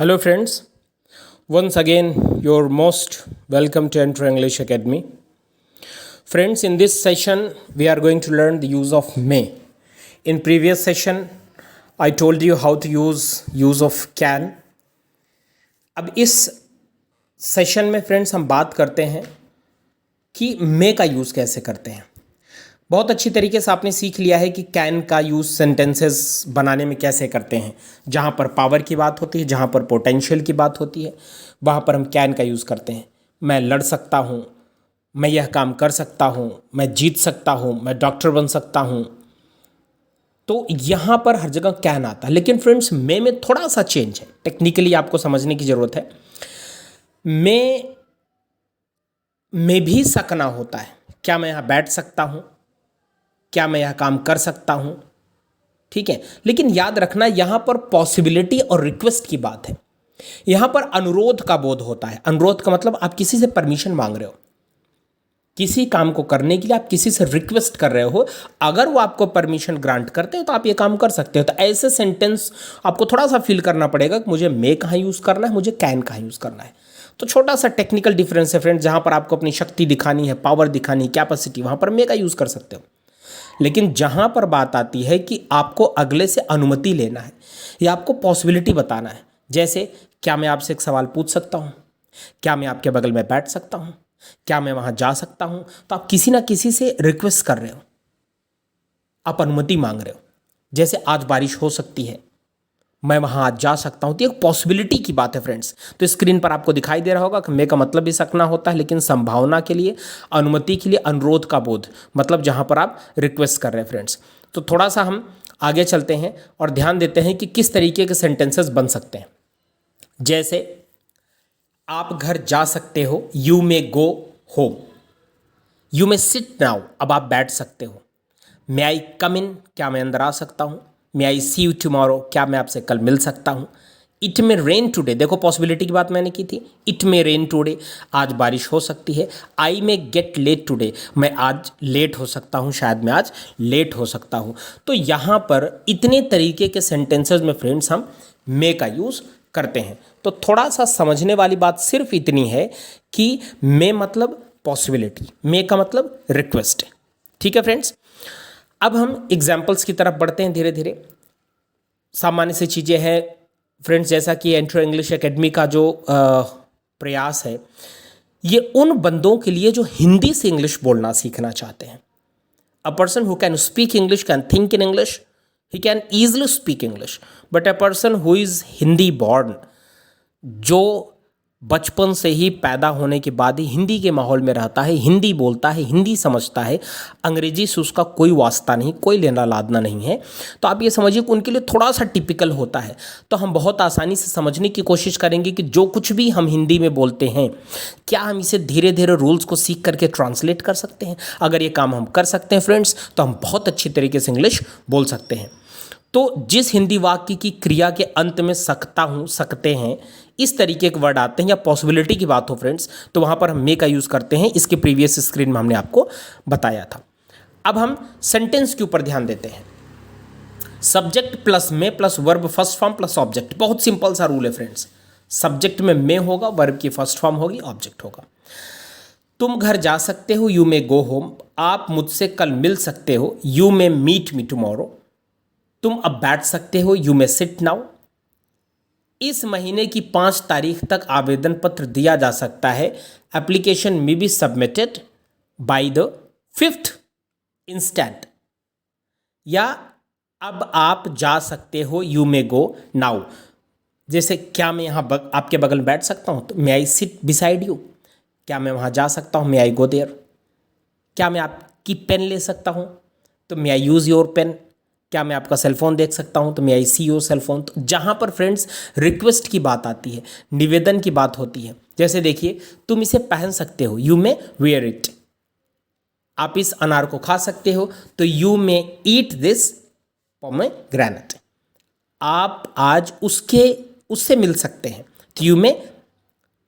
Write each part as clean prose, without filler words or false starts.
Hello, friends. Once again, you're most welcome to Enter English Academy. Friends, in this session, we are going to learn the use of may. In previous session, I told you how to use of can. अब इस session में friends हम बात करते हैं कि मे का use कैसे करते हैं। बहुत अच्छी तरीके से आपने सीख लिया है कि कैन का यूज़ सेंटेंसेस बनाने में कैसे करते हैं। जहाँ पर पावर की बात होती है, जहाँ पर पोटेंशियल की बात होती है, वहाँ पर हम कैन का यूज़ करते हैं। मैं लड़ सकता हूँ, मैं यह काम कर सकता हूँ, मैं जीत सकता हूँ, मैं डॉक्टर बन सकता हूँ। तो यहाँ पर हर जगह कैन आता है, लेकिन फ्रेंड्स मे में थोड़ा सा चेंज है। टेक्निकली आपको समझने की ज़रूरत है। मे में भी सकना होता है। क्या मैं यहाँ बैठ सकता हूँ, क्या मैं यह काम कर सकता हूँ, ठीक है। लेकिन याद रखना यहाँ पर पॉसिबिलिटी और रिक्वेस्ट की बात है। यहाँ पर अनुरोध का बोध होता है। अनुरोध का मतलब आप किसी से परमिशन मांग रहे हो, किसी काम को करने के लिए आप किसी से रिक्वेस्ट कर रहे हो। अगर वो आपको परमिशन ग्रांट करते हो तो आप ये काम कर सकते हो। तो ऐसे सेंटेंस आपको थोड़ा सा फील करना पड़ेगा कि मुझे मे कहाँ यूज़ करना है, मुझे कैन कहाँ यूज़ करना है। तो छोटा सा टेक्निकल डिफरेंस है फ्रेंड्स। जहाँ पर आपको अपनी शक्ति दिखानी है, पावर दिखानी, कैपेसिटी, वहाँ पर मे का यूज़ कर सकते हो। लेकिन जहाँ पर बात आती है कि आपको अगले से अनुमति लेना है या आपको पॉसिबिलिटी बताना है, जैसे क्या मैं आपसे एक सवाल पूछ सकता हूँ, क्या मैं आपके बगल में बैठ सकता हूँ, क्या मैं वहाँ जा सकता हूँ, तो आप किसी ना किसी से रिक्वेस्ट कर रहे हो, आप अनुमति मांग रहे हो। जैसे आज बारिश हो सकती है, मैं वहाँ आज जा सकता हूँ, तो एक पॉसिबिलिटी की बात है फ्रेंड्स। तो स्क्रीन पर आपको दिखाई दे रहा होगा कि मे का मतलब भी सकना होता है, लेकिन संभावना के लिए, अनुमति के लिए, अनुरोध का बोध, मतलब जहाँ पर आप रिक्वेस्ट कर रहे हैं फ्रेंड्स। तो थोड़ा सा हम आगे चलते हैं और ध्यान देते हैं कि किस तरीके के सेंटेंसेस बन सकते हैं। जैसे आप घर जा सकते हो, you may go home. You may sit now, अब आप बैठ सकते हो। मे आई कम इन, क्या मैं अंदर आ सकता हूँ। मे आई सी यू टुमारो, क्या मैं आपसे कल मिल सकता हूँ। इट मे रेन टुडे, देखो पॉसिबिलिटी की बात मैंने की थी। इट मे रेन टुडे, आज बारिश हो सकती है। आई मे गेट लेट टुडे, मैं आज लेट हो सकता हूँ, शायद मैं आज लेट हो सकता हूँ। तो यहाँ पर इतने तरीके के सेंटेंसेस में फ्रेंड्स हम मे का यूज़ करते हैं। तो थोड़ा सा समझने वाली बात सिर्फ इतनी है कि मे मतलब पॉसिबिलिटी, मे का मतलब रिक्वेस्ट है। ठीक है फ्रेंड्स, अब हम एग्जाम्पल्स की तरफ बढ़ते हैं धीरे धीरे। सामान्य सी चीज़ें हैं फ्रेंड्स, जैसा कि एंट्रो इंग्लिश एकेडमी का जो प्रयास है, ये उन बंदों के लिए जो हिंदी से इंग्लिश बोलना सीखना चाहते हैं। A person who can speak English can think in English, he can easily speak English. But a person who is Hindi born, जो बचपन से ही पैदा होने के बाद ही हिंदी के माहौल में रहता है, हिंदी बोलता है, हिंदी समझता है, अंग्रेजी से उसका कोई वास्ता नहीं, कोई लेना लादना नहीं है, तो आप ये समझिए कि उनके लिए थोड़ा सा टिपिकल होता है। तो हम बहुत आसानी से समझने की कोशिश करेंगे कि जो कुछ भी हम हिंदी में बोलते हैं, क्या हम इसे धीरे धीरे रूल्स को सीख करके ट्रांसलेट कर सकते हैं। अगर ये काम हम कर सकते हैं फ्रेंड्स, तो हम बहुत अच्छी तरीके से इंग्लिश बोल सकते हैं। तो जिस हिंदी वाक्य की क्रिया के अंत में सकता हूँ, सकते हैं, इस तरीके के वर्ड आते हैं, या पॉसिबिलिटी की बात हो फ्रेंड्स, तो वहाँ पर हम मे का यूज़ करते हैं। इसके प्रीवियस स्क्रीन में हमने आपको बताया था। अब हम सेंटेंस के ऊपर ध्यान देते हैं। Subject plus may plus verb first form plus object, बहुत सिंपल सा रूल है फ्रेंड्स। सब्जेक्ट में मे होगा, वर्ब की फर्स्ट फॉर्म होगी, ऑब्जेक्ट होगा। तुम घर जा सकते हो, यू मे गो होम। आप मुझसे कल मिल सकते हो, you may meet me tomorrow. तुम अब बैठ सकते हो, यू मे सिट नाउ। इस महीने की 5 तारीख तक आवेदन पत्र दिया जा सकता है। एप्लीकेशन में be submitted by the 5th instant. या अब आप जा सकते हो, यू मे गो नाउ। जैसे क्या मैं यहाँ आपके बगल में बैठ सकता हूँ, तो मे आई सिट बिसाइड यू। क्या मैं वहाँ जा सकता हूँ, मे आई गो देयर। क्या मैं आपकी पेन ले सकता हूँ, तो मे आई यूज़ योर पेन। क्या मैं आपका सेलफोन देख सकता हूँ, तो मे आई सी योर सेलफोन। तो जहाँ पर फ्रेंड्स रिक्वेस्ट की बात आती है, निवेदन की बात होती है, जैसे देखिए, तुम इसे पहन सकते हो, यू मे वेयर इट। आप इस अनार को खा सकते हो, तो you may eat this pomegranate. आप आज उससे मिल सकते हैं, तो you may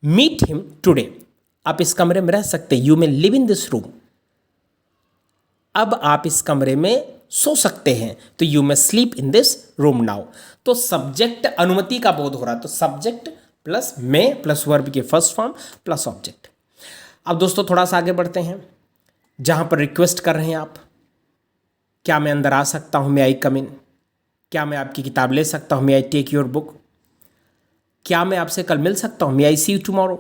meet him today. आप इस कमरे में रह सकते हैं, you may live in this room. अब आप इस कमरे में सो सकते हैं, तो you may sleep in this room now. तो सब्जेक्ट अनुमति का बोध हो रहा है, तो subject plus may plus verb की फर्स्ट फॉर्म प्लस ऑब्जेक्ट। अब दोस्तों थोड़ा सा आगे बढ़ते हैं, जहां पर रिक्वेस्ट कर रहे हैं आप, क्या मैं अंदर आ सकता हूं, मे आई कम इन, क्या मैं आपकी किताब ले सकता हूं, मे आई टेक योर बुक, क्या मैं आपसे कल मिल सकता हूं, मे आई सी यू टुमारो,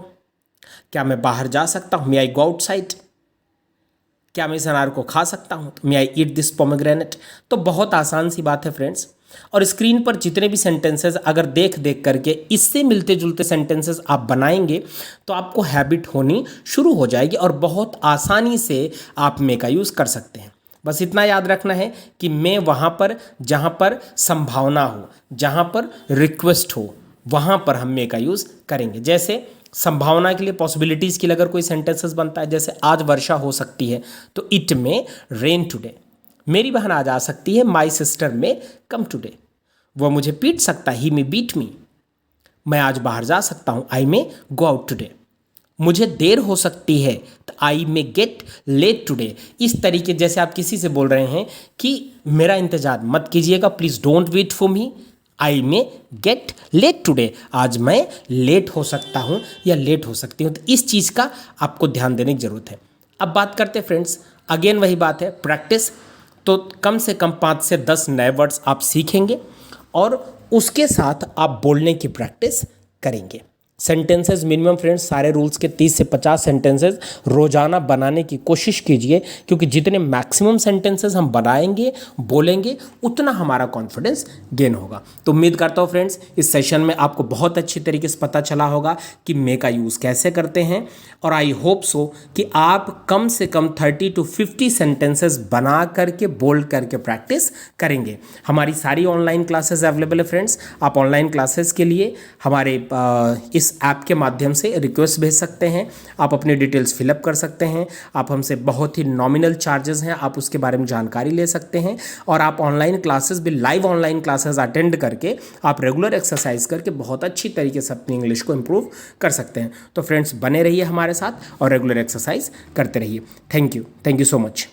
क्या मैं बाहर जा सकता हूं, मे आई गो आउटसाइड, क्या मैं इस अनार को खा सकता हूं, मे आई ईट दिस पोमेग्रेनेट। तो बहुत आसान सी बात है फ्रेंड्स, और स्क्रीन पर जितने भी सेंटेंसेस अगर देख देख करके इससे मिलते जुलते सेंटेंसेस आप बनाएंगे तो आपको हैबिट होनी शुरू हो जाएगी और बहुत आसानी से आप मे का यूज़ कर सकते हैं। बस इतना याद रखना है कि मैं वहाँ पर जहाँ पर संभावना हो, जहाँ पर रिक्वेस्ट हो, वहाँ पर हम मे का यूज़ करेंगे। जैसे संभावना के लिए, पॉसिबिलिटीज़ के लिए अगर कोई सेंटेंसेस बनता है, जैसे आज वर्षा हो सकती है तो इट मे रेन टुडे। मेरी बहन आज आ सकती है, माई सिस्टर में कम टुडे। वह मुझे पीट सकता है, ही मे बीट मी। मैं आज बाहर जा सकता हूँ, आई मे गो आउट टुडे। मुझे देर हो सकती है तो आई मे गेट लेट टुडे। इस तरीके जैसे आप किसी से बोल रहे हैं कि मेरा इंतजार मत कीजिएगा, please don't wait for me, I may get late today. आज मैं लेट हो सकता हूँ या लेट हो सकती हूँ। तो इस चीज़ का आपको ध्यान देने की ज़रूरत है। अब बात करते हैं फ्रेंड्स, अगेन वही बात है, प्रैक्टिस। तो कम से कम 5 से 10 नए वर्ड्स आप सीखेंगे और उसके साथ आप बोलने की प्रैक्टिस करेंगे। सेंटेंसेस मिनिमम फ्रेंड्स, सारे रूल्स के 30 से 50 सेंटेंसेस रोजाना बनाने की कोशिश कीजिए, क्योंकि जितने मैक्सिमम सेंटेंसेस हम बनाएंगे, बोलेंगे, उतना हमारा कॉन्फिडेंस गेन होगा। तो उम्मीद करता हूँ फ्रेंड्स इस सेशन में आपको बहुत अच्छी तरीके से पता चला होगा कि मे का यूज़ कैसे करते हैं, और आई होप सो कि आप कम से कम 30 to 50 सेंटेंसेस बना करके, बोल करके प्रैक्टिस करेंगे। हमारी सारी ऑनलाइन क्लासेस अवेलेबल है फ्रेंड्स। आप ऑनलाइन क्लासेस के लिए हमारे इस ऐप के माध्यम से रिक्वेस्ट भेज सकते हैं, आप अपनी डिटेल्स फिलअप कर सकते हैं, आप हमसे बहुत ही नॉमिनल चार्जेस हैं, आप उसके बारे में जानकारी ले सकते हैं, और आप ऑनलाइन क्लासेस भी, लाइव ऑनलाइन क्लासेस अटेंड करके आप रेगुलर एक्सरसाइज करके बहुत अच्छी तरीके से अपनी इंग्लिश को इम्प्रूव कर सकते हैं। तो फ्रेंड्स बने रहिए हमारे साथ और रेगुलर एक्सरसाइज करते रहिए। Thank you so much.